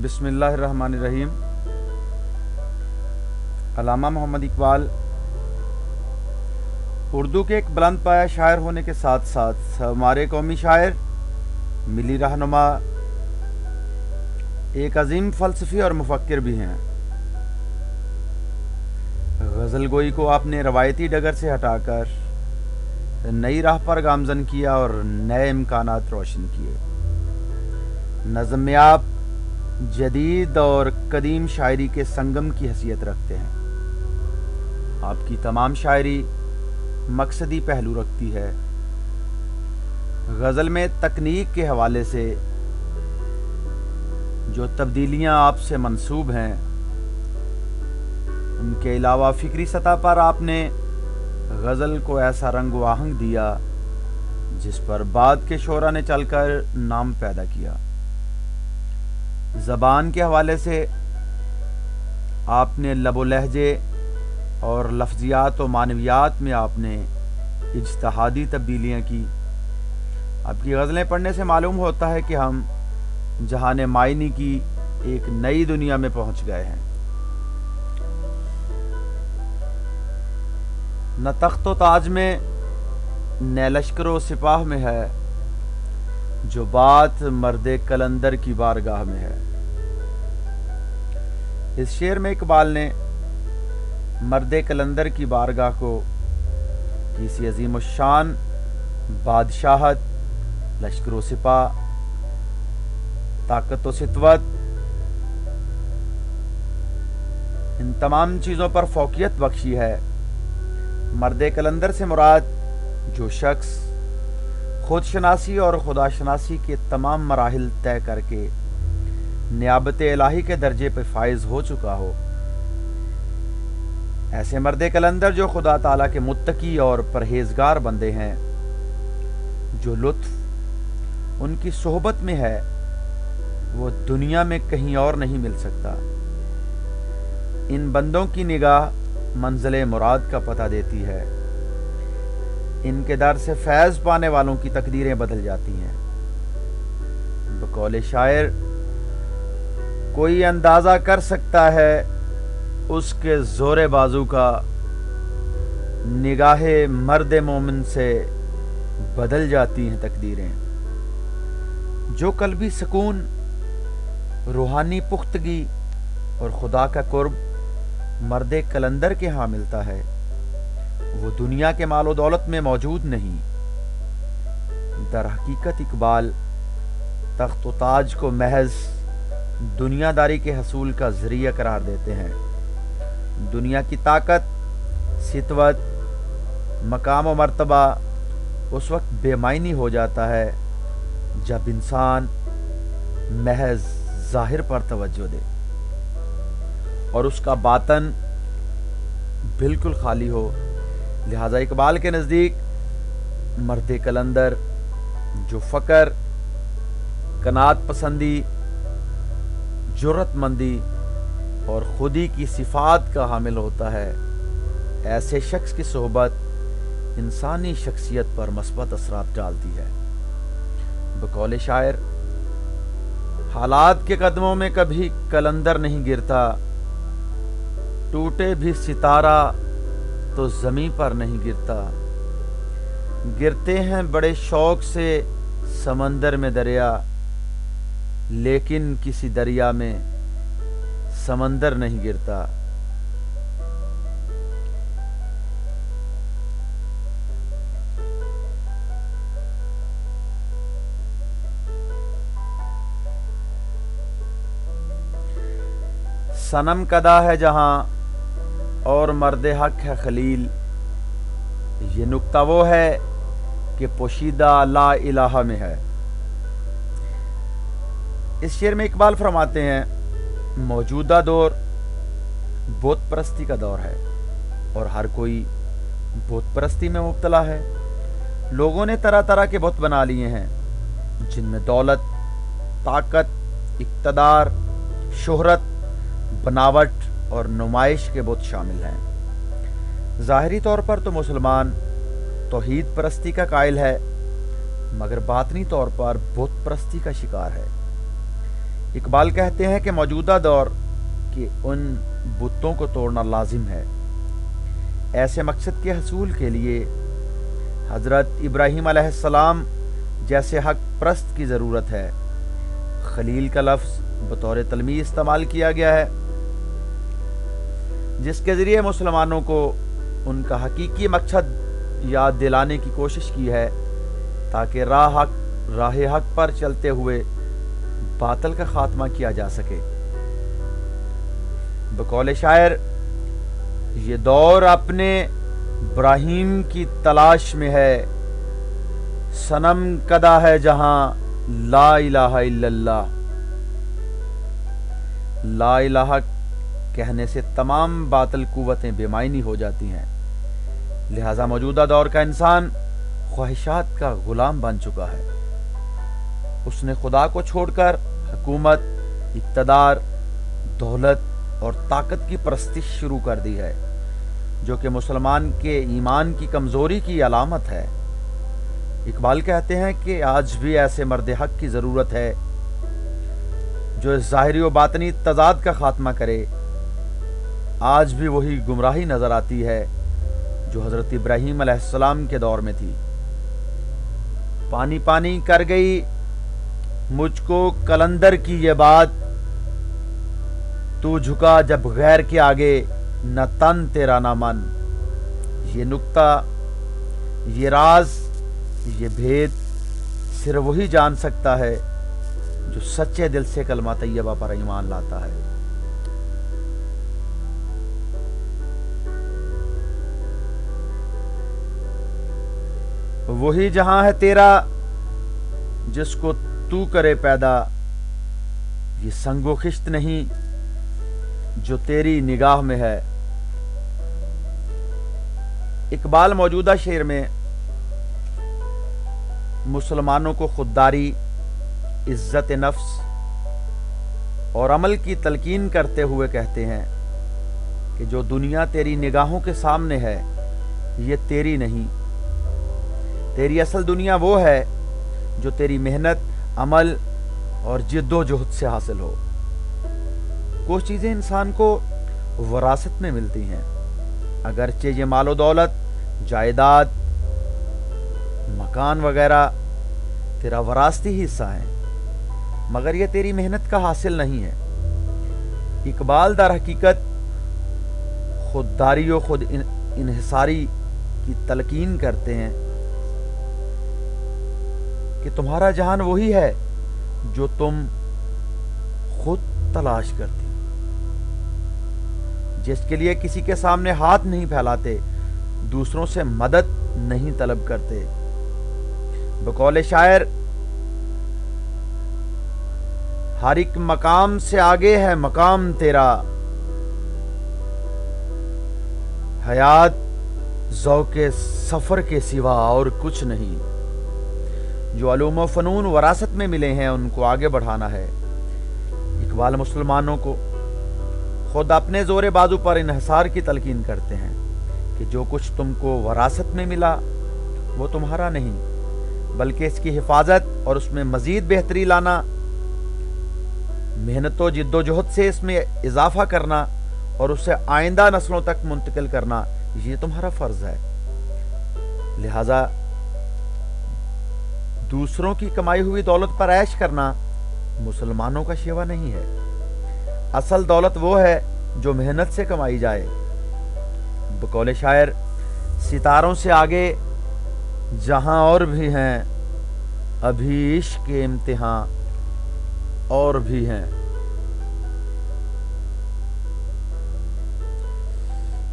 بسم اللہ الرحمن الرحیم۔ علامہ محمد اقبال اردو کے ایک بلند پایہ شاعر ہونے کے ساتھ ساتھ ہمارے قومی شاعر، ملی رہنما، ایک عظیم فلسفی اور مفکر بھی ہیں۔ غزل گوئی کو آپ نے روایتی ڈگر سے ہٹا کر نئی راہ پر گامزن کیا اور نئے امکانات روشن کیے۔ نظم میں آپ جدید اور قدیم شاعری کے سنگم کی حیثیت رکھتے ہیں۔ آپ کی تمام شاعری مقصدی پہلو رکھتی ہے۔ غزل میں تکنیک کے حوالے سے جو تبدیلیاں آپ سے منسوب ہیں، ان کے علاوہ فکری سطح پر آپ نے غزل کو ایسا رنگ و آہنگ دیا جس پر بعد کے شعراء نے چل کر نام پیدا کیا۔ زبان کے حوالے سے آپ نے لب و لہجے اور لفظیات و معنویات میں آپ نے اجتہادی تبدیلیاں کی۔ آپ کی غزلیں پڑھنے سے معلوم ہوتا ہے کہ ہم جہان معنی کی ایک نئی دنیا میں پہنچ گئے ہیں۔ نہ تخت و تاج میں نہ لشکر و سپاہ میں ہے، جو بات مرد قلندر کی بارگاہ میں ہے۔ اس شعر میں اقبال نے مرد قلندر کی بارگاہ کو کسی عظیم الشان بادشاہت، لشکر و سپاہ، طاقت و ستوت، ان تمام چیزوں پر فوقیت بخشی ہے۔ مرد قلندر سے مراد جو شخص خود شناسی اور خدا شناسی کے تمام مراحل طے کر کے نیابت الہی کے درجے پہ فائز ہو چکا ہو، ایسے مرد قلندر جو خدا تعالیٰ کے متقی اور پرہیزگار بندے ہیں، جو لطف ان کی صحبت میں ہے وہ دنیا میں کہیں اور نہیں مل سکتا۔ ان بندوں کی نگاہ منزل مراد کا پتہ دیتی ہے۔ ان کے در سے فیض پانے والوں کی تقدیریں بدل جاتی ہیں۔ بقول شاعر، کوئی اندازہ کر سکتا ہے اس کے زور بازو کا، نگاہ مرد مومن سے بدل جاتی ہیں تقدیریں۔ جو قلبی سکون، روحانی پختگی اور خدا کا قرب مرد قلندر کے ہاں ملتا ہے، وہ دنیا کے مال و دولت میں موجود نہیں۔ در حقیقت اقبال تخت و تاج کو محض دنیا داری کے حصول کا ذریعہ قرار دیتے ہیں۔ دنیا کی طاقت، ستوت، مقام و مرتبہ اس وقت بے معنی ہو جاتا ہے جب انسان محض ظاہر پر توجہ دے اور اس کا باطن بالکل خالی ہو۔ لہذا اقبال کے نزدیک مرد قلندر جو فقر، قناعت پسندی، جرأت مندی اور خودی کی صفات کا حامل ہوتا ہے، ایسے شخص کی صحبت انسانی شخصیت پر مثبت اثرات ڈالتی ہے۔ بقول شاعر، حالات کے قدموں میں کبھی قلندر نہیں گرتا، ٹوٹے بھی ستارہ تو زمین پر نہیں گرتا۔ گرتے ہیں بڑے شوق سے سمندر میں دریا، لیکن کسی دریا میں سمندر نہیں گرتا۔ صنم کدا ہے جہاں اور مرد حق ہے خلیل، یہ نکتہ وہ ہے کہ پوشیدہ لا الہ میں ہے۔ اس شعر میں اقبال فرماتے ہیں، موجودہ دور بت پرستی کا دور ہے اور ہر کوئی بت پرستی میں مبتلا ہے۔ لوگوں نے طرح طرح کے بت بنا لیے ہیں، جن میں دولت، طاقت، اقتدار، شہرت، بناوٹ اور نمائش کے بت شامل ہیں۔ ظاہری طور پر تو مسلمان توحید پرستی کا قائل ہے، مگر باطنی طور پر بت پرستی کا شکار ہے۔ اقبال کہتے ہیں کہ موجودہ دور کے ان بتوں کو توڑنا لازم ہے۔ ایسے مقصد کے حصول کے لیے حضرت ابراہیم علیہ السلام جیسے حق پرست کی ضرورت ہے۔ خلیل کا لفظ بطور تلمیح استعمال کیا گیا ہے، جس کے ذریعے مسلمانوں کو ان کا حقیقی مقصد یاد دلانے کی کوشش کی ہے، تاکہ راہ حق پر چلتے ہوئے باطل کا خاتمہ کیا جا سکے۔ بقول شاعر، یہ دور اپنے ابراہیم کی تلاش میں ہے، صنم کدا ہے جہاں لا الہ الا اللہ۔ لا الہ کہنے سے تمام باطل قوتیں بے معنی ہو جاتی ہیں، لہذا موجودہ دور کا انسان خواہشات کا غلام بن چکا ہے۔ اس نے خدا کو چھوڑ کر حکومت، اقتدار، دولت اور طاقت کی پرستش شروع کر دی ہے، جو کہ مسلمان کے ایمان کی کمزوری کی علامت ہے۔ اقبال کہتے ہیں کہ آج بھی ایسے مرد حق کی ضرورت ہے جو اس ظاہری و باطنی تضاد کا خاتمہ کرے۔ آج بھی وہی گمراہی نظر آتی ہے جو حضرت ابراہیم علیہ السلام کے دور میں تھی۔ پانی پانی کر گئی مجھ کو کلندر کی یہ بات، تو جھکا جب غیر کے آگے نہ تن تیرا نہ من۔ یہ نکتہ، یہ راز، یہ بھید صرف وہی جان سکتا ہے جو سچے دل سے کلمہ طیبہ پر ایمان لاتا ہے۔ وہی جہاں ہے تیرا جس کو تو کرے پیدا، یہ سنگ و خشت نہیں جو تیری نگاہ میں ہے۔ اقبال موجودہ شعر میں مسلمانوں کو خودداری، عزت نفس اور عمل کی تلقین کرتے ہوئے کہتے ہیں کہ جو دنیا تیری نگاہوں کے سامنے ہے یہ تیری نہیں، تیری اصل دنیا وہ ہے جو تیری محنت، عمل اور جد و جہد سے حاصل ہو۔ کچھ چیزیں انسان کو وراثت میں ملتی ہیں، اگرچہ یہ مال و دولت، جائیداد، مکان وغیرہ تیرا وراثتی حصہ ہیں، مگر یہ تیری محنت کا حاصل نہیں ہے۔ اقبال در حقیقت خودداری و خود انحصاری کی تلقین کرتے ہیں کہ تمہارا جہان وہی ہے جو تم خود تلاش کرتی، جس کے لیے کسی کے سامنے ہاتھ نہیں پھیلاتے، دوسروں سے مدد نہیں طلب کرتے۔ بقول شاعر، ہر ایک مقام سے آگے ہے مقام تیرا، حیات ذوق سفر کے سوا اور کچھ نہیں۔ جو علوم و فنون وراثت میں ملے ہیں ان کو آگے بڑھانا ہے۔ اقبال مسلمانوں کو خود اپنے زور بازو پر انحصار کی تلقین کرتے ہیں کہ جو کچھ تم کو وراثت میں ملا وہ تمہارا نہیں، بلکہ اس کی حفاظت اور اس میں مزید بہتری لانا، محنت و جد و جہد سے اس میں اضافہ کرنا اور اسے آئندہ نسلوں تک منتقل کرنا، یہ تمہارا فرض ہے۔ لہذا دوسروں کی کمائی ہوئی دولت پر عیش کرنا مسلمانوں کا شیوا نہیں ہے۔ اصل دولت وہ ہے جو محنت سے کمائی جائے۔ بقول شاعر، ستاروں سے آگے جہاں اور بھی ہیں، ابھی عشق کے امتحان اور بھی ہیں۔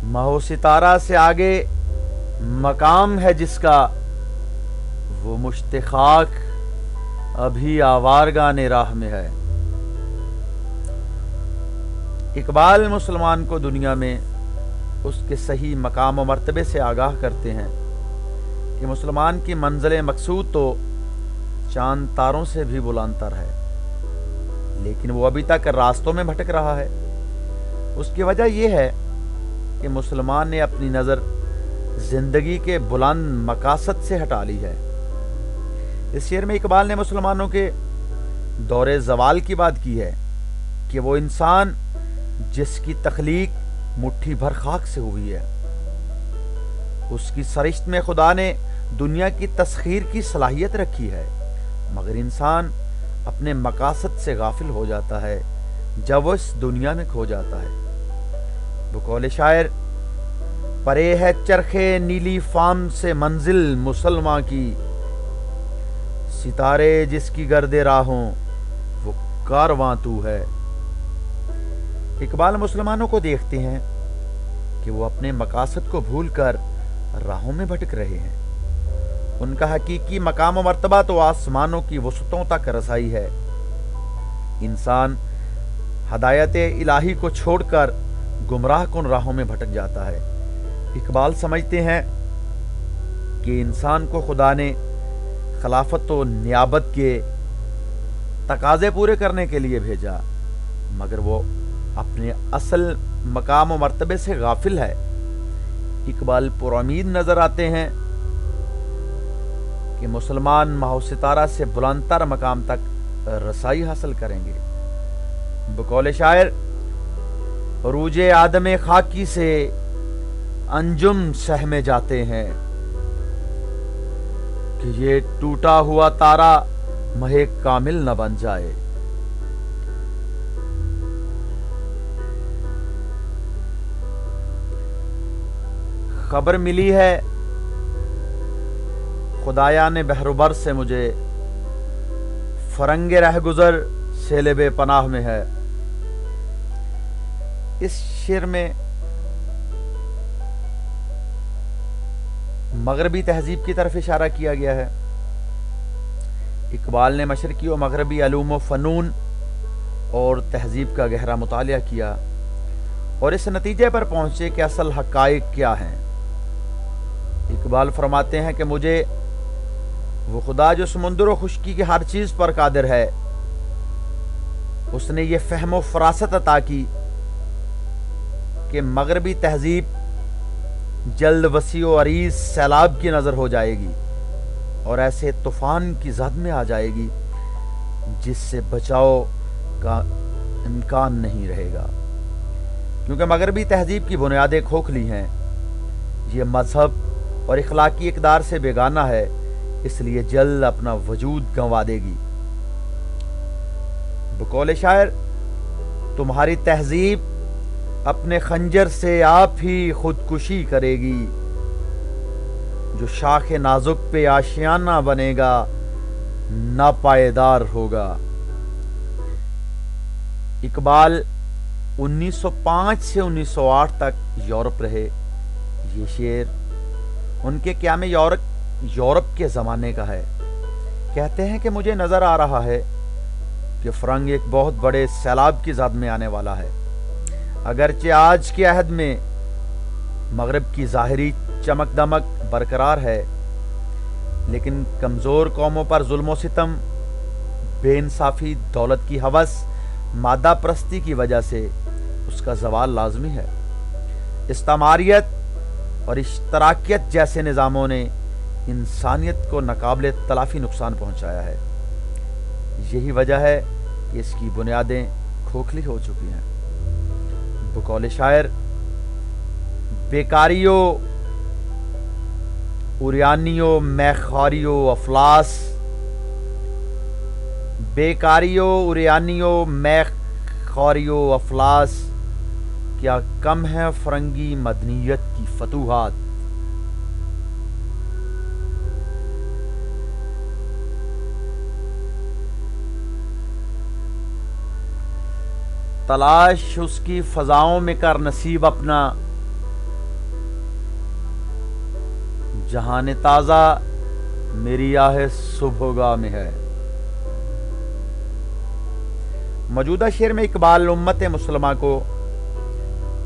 ماہ و ستارہ سے آگے مقام ہے جس کا، وہ مشت خاک ابھی آوارگان راہ میں ہے۔ اقبال مسلمان کو دنیا میں اس کے صحیح مقام و مرتبے سے آگاہ کرتے ہیں کہ مسلمان کی منزل مقصود تو چاند تاروں سے بھی بلند تر ہے، لیکن وہ ابھی تک راستوں میں بھٹک رہا ہے۔ اس کی وجہ یہ ہے کہ مسلمان نے اپنی نظر زندگی کے بلند مقاصد سے ہٹا لی ہے۔ اس شعر میں اقبال نے مسلمانوں کے دور زوال کی بات کی ہے کہ وہ انسان جس کی تخلیق مٹھی بھر خاک سے ہوئی ہے، اس کی سرشت میں خدا نے دنیا کی تسخیر کی صلاحیت رکھی ہے، مگر انسان اپنے مقاصد سے غافل ہو جاتا ہے جب وہ اس دنیا میں کھو جاتا ہے۔ بقول شاعر، پرے ہے چرخے نیلی فام سے منزل مسلماں کی، ستارے جس کی گرد راہوں وہ کارواں تو ہے۔ اقبال مسلمانوں کو دیکھتے ہیں کہ وہ اپنے مقاصد کو بھول کر راہوں میں بھٹک رہے ہیں۔ ان کا حقیقی مقام و مرتبہ تو آسمانوں کی وسعتوں تک رسائی ہے۔ انسان ہدایت الہی کو چھوڑ کر گمراہ کن راہوں میں بھٹک جاتا ہے۔ اقبال سمجھتے ہیں کہ انسان کو خدا نے خلافت و نیابت کے تقاضے پورے کرنے کے لیے بھیجا، مگر وہ اپنے اصل مقام و مرتبے سے غافل ہے۔ اقبال پر امید نظر آتے ہیں کہ مسلمان ماہ ستارہ سے بلند تر مقام تک رسائی حاصل کریں گے۔ بقول شاعر، عروج آدم خاکی سے انجم سہمے جاتے ہیں کہ یہ ٹوٹا ہوا تارا مہ کامل نہ بن جائے۔ خبر ملی ہے خدایا نے بحر و بر سے مجھے، فرنگ رہ گزر سیل بے پناہ میں ہے۔ اس شعر میں مغربی تہذیب کی طرف اشارہ کیا گیا ہے۔ اقبال نے مشرقی و مغربی علوم و فنون اور تہذیب کا گہرا مطالعہ کیا اور اس نتیجے پر پہنچے کہ اصل حقائق کیا ہیں۔ اقبال فرماتے ہیں کہ مجھے وہ خدا جو سمندر و خشکی کی ہر چیز پر قادر ہے، اس نے یہ فہم و فراست عطا کی کہ مغربی تہذیب جلد وسیع و عریض سیلاب کی نظر ہو جائے گی اور ایسے طوفان کی زد میں آ جائے گی جس سے بچاؤ کا امکان نہیں رہے گا، کیونکہ مغربی تہذیب کی بنیادیں کھوکھلی ہیں، یہ مذہب اور اخلاقی اقدار سے بیگانہ ہے، اس لیے جلد اپنا وجود گنوا دے گی۔ بقول شاعر، تمہاری تہذیب اپنے خنجر سے آپ ہی خودکشی کرے گی، جو شاخ نازک پہ آشیانہ بنے گا ناپائیدار ہوگا۔ اقبال 1905 سے 1908 تک یورپ رہے۔ یہ شعر ان کے قیام یورپ کے زمانے کا ہے۔ کہتے ہیں کہ مجھے نظر آ رہا ہے کہ فرنگ ایک بہت بڑے سیلاب کی زد میں آنے والا ہے۔ اگرچہ آج کے عہد میں مغرب کی ظاہری چمک دمک برقرار ہے، لیکن کمزور قوموں پر ظلم و ستم، بے انصافی، دولت کی ہوس، مادہ پرستی کی وجہ سے اس کا زوال لازمی ہے۔ استعماریت اور اشتراکیت جیسے نظاموں نے انسانیت کو ناقابل تلافی نقصان پہنچایا ہے۔ یہی وجہ ہے کہ اس کی بنیادیں کھوکھلی ہو چکی ہیں۔ بقول شاعر، بیکاریو اوریانیو میخاریو افلاس، بیکاریو اوریانیو میخاریو افلاس، کیا کم ہے فرنگی مدنیت کی فتوحات۔ تلاش اس کی فضاؤں میں کر نصیب اپنا، جہان تازہ میری آہ صبحگاہ میں ہے۔ موجودہ شعر میں اقبال امت مسلمہ کو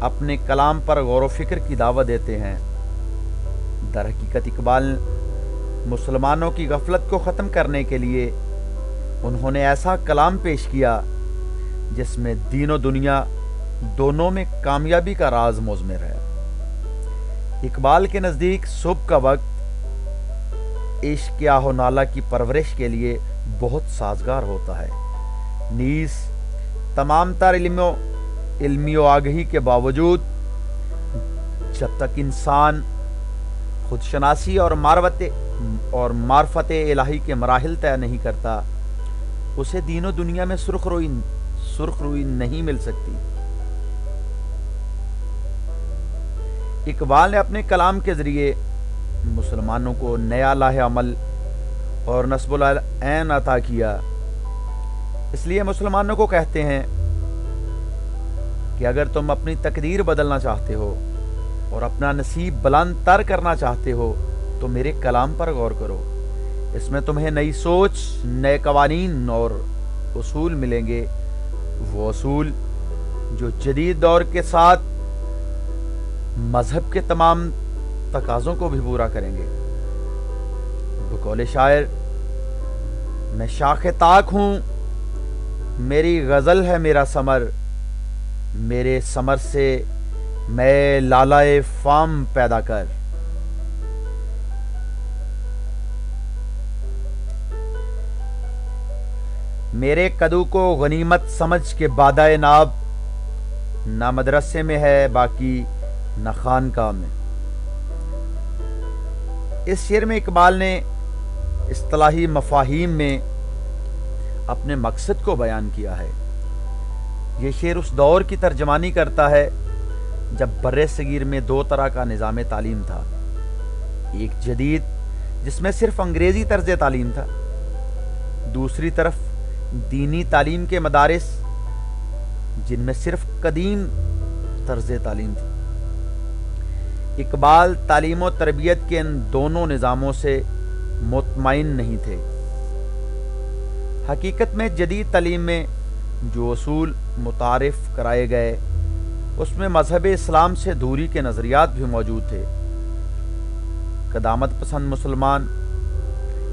اپنے کلام پر غور و فکر کی دعوت دیتے ہیں۔ در حقیقت اقبال مسلمانوں کی غفلت کو ختم کرنے کے لیے انہوں نے ایسا کلام پیش کیا جس میں دین و دنیا دونوں میں کامیابی کا راز مضمر ہے۔ اقبال کے نزدیک صبح کا وقت عشق آہ و نالہ کی پرورش کے لیے بہت سازگار ہوتا ہے، نیز تمام تر علمی و آگہی کے باوجود جب تک انسان خود شناسی اور معرفت الہی کے مراحل طے نہیں کرتا، اسے دین و دنیا میں سرخ روئی نہیں مل سکتی۔ اقبال نے اپنے کلام کے ذریعے مسلمانوں کو نیا لاہ عمل اور نصب العین عطا کیا۔ اس لیے مسلمانوں کو کہتے ہیں کہ اگر تم اپنی تقدیر بدلنا چاہتے ہو اور اپنا نصیب بلند تر کرنا چاہتے ہو تو میرے کلام پر غور کرو۔ اس میں تمہیں نئی سوچ، نئے قوانین اور اصول ملیں گے، وہ اصول جو جدید دور کے ساتھ مذہب کے تمام تقاضوں کو بھی پورا کریں گے۔ بقول شاعر، میں شاخ طاق ہوں، میری غزل ہے میرا ثمر، میرے ثمر سے میں لالائے فام پیدا کر۔ میرے کدو کو غنیمت سمجھ کے بادائے ناب، نہ مدرسے میں ہے باقی نہ خانقاہ میں۔ اس شعر میں اقبال نے اصطلاحی مفاہیم میں اپنے مقصد کو بیان کیا ہے۔ یہ شعر اس دور کی ترجمانی کرتا ہے جب بر صغیر میں دو طرح کا نظام تعلیم تھا، ایک جدید جس میں صرف انگریزی طرز تعلیم تھا، دوسری طرف دینی تعلیم کے مدارس جن میں صرف قدیم طرز تعلیم تھی۔ اقبال تعلیم و تربیت کے ان دونوں نظاموں سے مطمئن نہیں تھے۔ حقیقت میں جدید تعلیم میں جو اصول متعارف کرائے گئے اس میں مذہب اسلام سے دوری کے نظریات بھی موجود تھے۔ قدامت پسند مسلمان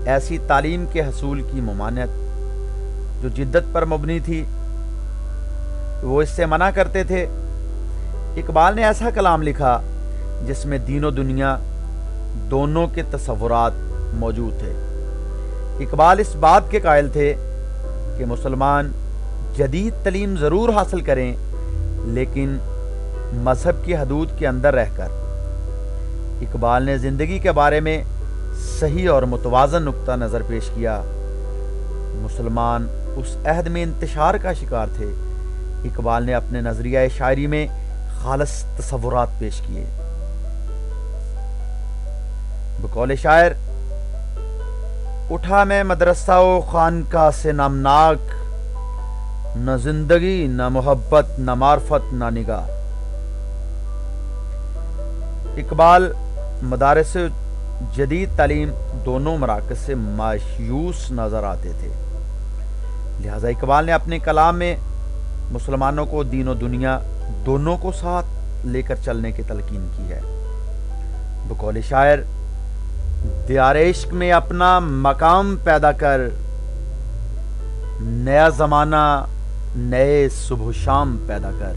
ایسی تعلیم کے حصول کی ممانعت جو جدت پر مبنی تھی وہ اس سے منع کرتے تھے۔ اقبال نے ایسا کلام لکھا جس میں دین و دنیا دونوں کے تصورات موجود تھے۔ اقبال اس بات کے قائل تھے کہ مسلمان جدید تعلیم ضرور حاصل کریں لیکن مذہب کی حدود کے اندر رہ کر۔ اقبال نے زندگی کے بارے میں صحیح اور متوازن نقطہ نظر پیش کیا۔ مسلمان اس عہد میں انتشار کا شکار تھے۔ اقبال نے اپنے نظریہ شاعری میں خالص تصورات پیش کیے۔ بقول شاعر، اٹھا میں مدرسہ و خانقاہ سے نامناک، نہ زندگی نہ محبت نہ معرفت نہ نگاہ۔ اقبال مدارس جدید تعلیم دونوں مراکز سے مایوس نظر آتے تھے، لہذا اقبال نے اپنے کلام میں مسلمانوں کو دین و دنیا دونوں کو ساتھ لے کر چلنے کی تلقین کی ہے۔ بقول شاعر، دیار عشق میں اپنا مقام پیدا کر، نیا زمانہ نئے صبح و شام پیدا کر۔